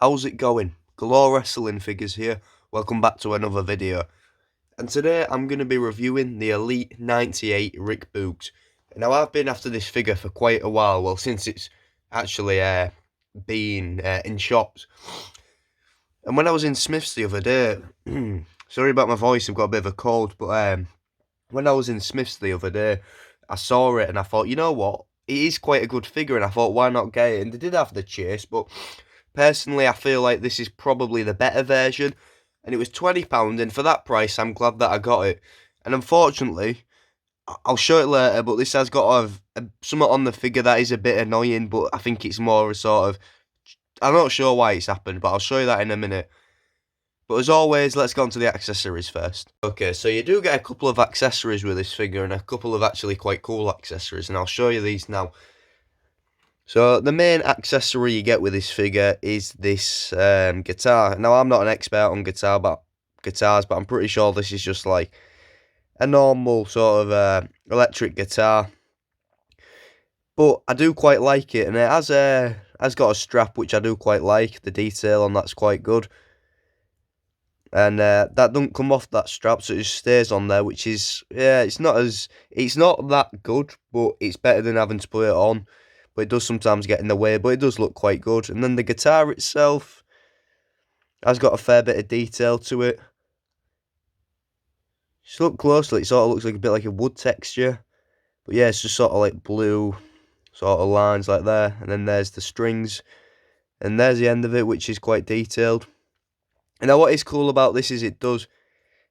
How's it going? Galore Wrestling Figures here. Welcome back to another video. And today I'm going to be reviewing the Elite 98 Rick Boogs. Now I've been after this figure for quite a while, well since it's actually been in shops. And when I was in Smith's the other day, sorry about my voice, I've got a bit of a cold, but when I was in Smith's the other day, I saw it and I thought, you know what, it is quite a good figure, and I thought, why not get it? And they did have the chase, but personally, I feel like this is probably the better version, and it was £20, and for that price, I'm glad that I got it. And unfortunately, I'll show it later, but this has got something on the figure that is a bit annoying, but I think it's more a sort of, I'm not sure why it's happened, but I'll show you that in a minute. But as always, let's go on to the accessories first. Okay, so you do get a couple of accessories with this figure, and a couple of actually quite cool accessories, and I'll show you these now. So the main accessory you get with this figure is this guitar. Now I'm not an expert on guitars, but I'm pretty sure this is just like a normal sort of electric guitar. But I do quite like it, and it has got a strap which I do quite like. The detail on that's quite good. And that doesn't come off that strap, so it just stays on there, which is, yeah, it's not that good, but it's better than having to put it on. But it does sometimes get in the way, but it does look quite good. And then the guitar itself has got a fair bit of detail to it. Just look closely, it sort of looks like a bit like a wood texture. But yeah, it's just sort of like blue sort of lines like there. And then there's the strings. And there's the end of it, which is quite detailed. And now what is cool about this is it does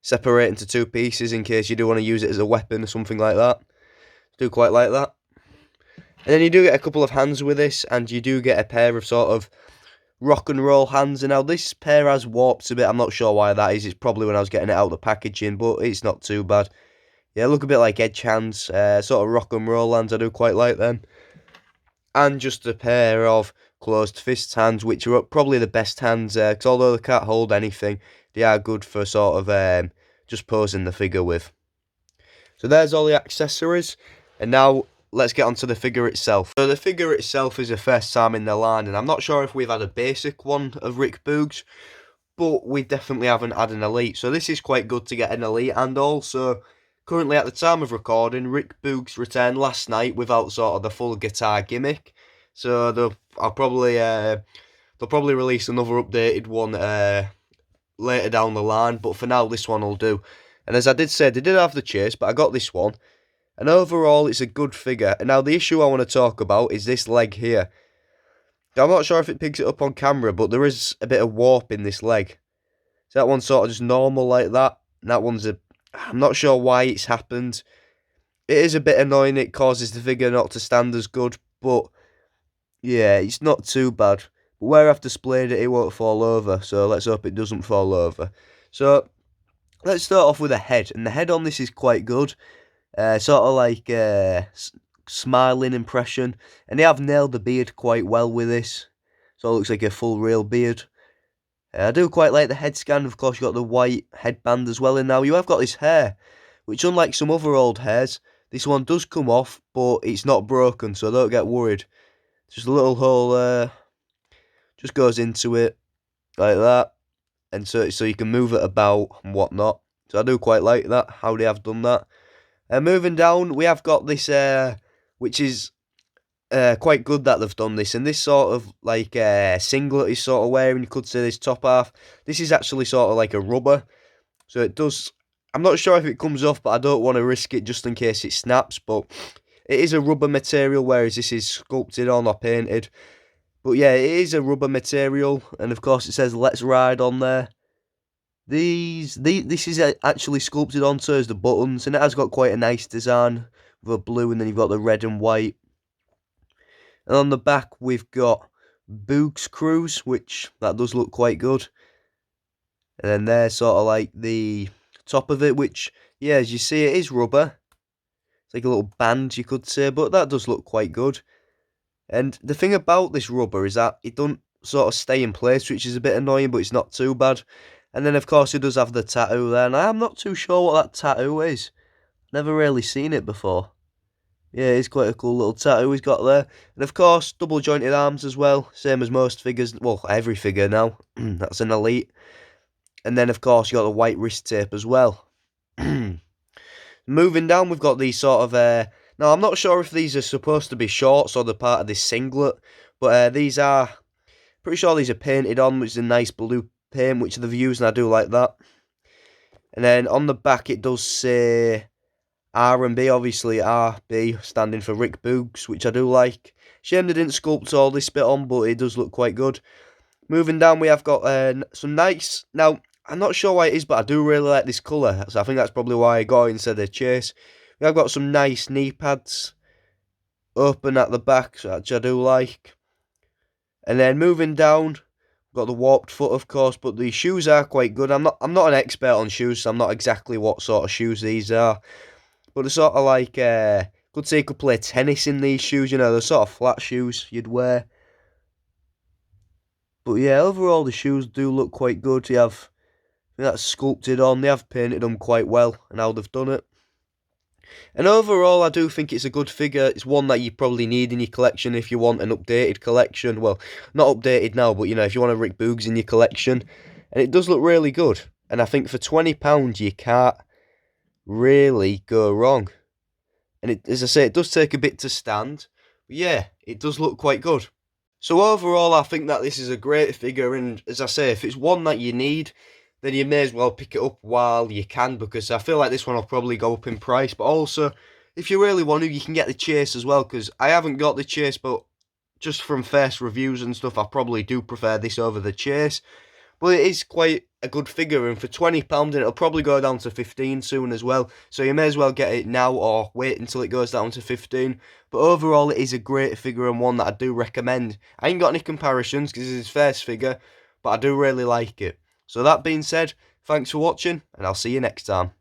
separate into two pieces in case you do want to use it as a weapon or something like that. I do quite like that. And then you do get a couple of hands with this, and you do get a pair of sort of rock and roll hands. And now this pair has warps a bit, I'm not sure why that is. It's probably when I was getting it out of the packaging, but it's not too bad. Yeah, look a bit like edge hands, sort of rock and roll hands, I do quite like them. And just a pair of closed fist hands, which are probably the best hands, because although they can't hold anything, they are good for sort of just posing the figure with. So there's all the accessories, and now let's get onto the figure itself. So the figure itself is the first time in the line, and I'm not sure if we've had a basic one of Rick Boogs, but we definitely haven't had an elite. So this is quite good to get an elite, and also currently at the time of recording, Rick Boogs returned last night without sort of the full guitar gimmick. So they'll probably release another updated one later down the line, but for now this one will do. And as I did say, they did have the chase, but I got this one. And overall, it's a good figure. And now the issue I want to talk about is this leg here. Now, I'm not sure if it picks it up on camera, but there is a bit of warp in this leg. So that one's sort of just normal like that. And that one's I'm not sure why it's happened. It is a bit annoying. It causes the figure not to stand as good, but yeah, it's not too bad. But where I've displayed it, it won't fall over. So let's hope it doesn't fall over. So let's start off with the head. And the head on this is quite good. Sort of like smiling impression. And they have nailed the beard quite well with this. So it looks like a full real beard. I do quite like the head scan. Of course, you've got the white headband as well. And now you have got this hair, which unlike some other old hairs, this one does come off, but it's not broken, so don't get worried. Just a little hole just goes into it like that, and so you can move it about and whatnot. So I do quite like that, how they have done that. Moving down, we have got this, which is quite good that they've done this, and this sort of like singlet is sort of wearing, you could say this top half. This is actually sort of like a rubber, so it does. I'm not sure if it comes off, but I don't want to risk it just in case it snaps. But it is a rubber material, whereas this is sculpted on or painted. But yeah, it is a rubber material, and of course it says "Let's Ride" on there. This is actually sculpted onto as the buttons, and it has got quite a nice design with a blue, and then you've got the red and white. And on the back we've got Boogs Cruise, which that does look quite good. And then there's sort of like the top of it, which, yeah, as you see, it is rubber. It's like a little band, you could say, but that does look quite good. And the thing about this rubber is that it doesn't sort of stay in place, which is a bit annoying, but it's not too bad. And then, of course, it does have the tattoo there, and I'm not too sure what that tattoo is. Never really seen it before. Yeah, it's quite a cool little tattoo he's got there. And of course, double jointed arms as well, same as most figures. Well, every figure now. That's an elite. And then, of course, you got the white wrist tape as well. Moving down, we've got these sort of. Now, I'm not sure if these are supposed to be shorts or they're part of this singlet, but these are. Pretty sure these are painted on, which is a nice blue paint, which they've used, and I do like that. And then on the back, it does say R&B, obviously RB standing for Rick Boogs, which I do like. Shame they didn't sculpt all this bit on, but it does look quite good. Moving down, we have got some nice. Now, I'm not sure why it is, but I do really like this colour, so I think that's probably why I got it instead of Chase. We have got some nice knee pads open at the back, which I do like. And then moving down, got the warped foot, of course, but the shoes are quite good. I'm not an expert on shoes, so I'm not exactly what sort of shoes these are. But they're sort of like, could say you could play tennis in these shoes, you know, they're sort of flat shoes you'd wear. But yeah, overall the shoes do look quite good. You have, I think that's sculpted on, they have painted them quite well, and how they've done it. And overall, I do think it's a good figure. It's one that you probably need in your collection if you want an updated collection. Well, not updated now, but you know, if you want a Rick Boogs in your collection. And it does look really good. And I think for £20, you can't really go wrong. And it, as I say, it does take a bit to stand. But yeah, it does look quite good. So overall, I think that this is a great figure, and as I say, if it's one that you need, then you may as well pick it up while you can, because I feel like this one will probably go up in price. But also, if you really want to, you can get the Chase as well, because I haven't got the Chase, but just from first reviews and stuff, I probably do prefer this over the Chase. But it is quite a good figure, and for £20, and it'll probably go down to 15 soon as well. So you may as well get it now or wait until it goes down to 15. But overall, it is a great figure and one that I do recommend. I ain't got any comparisons because it's his first figure, but I do really like it. So that being said, thanks for watching, and I'll see you next time.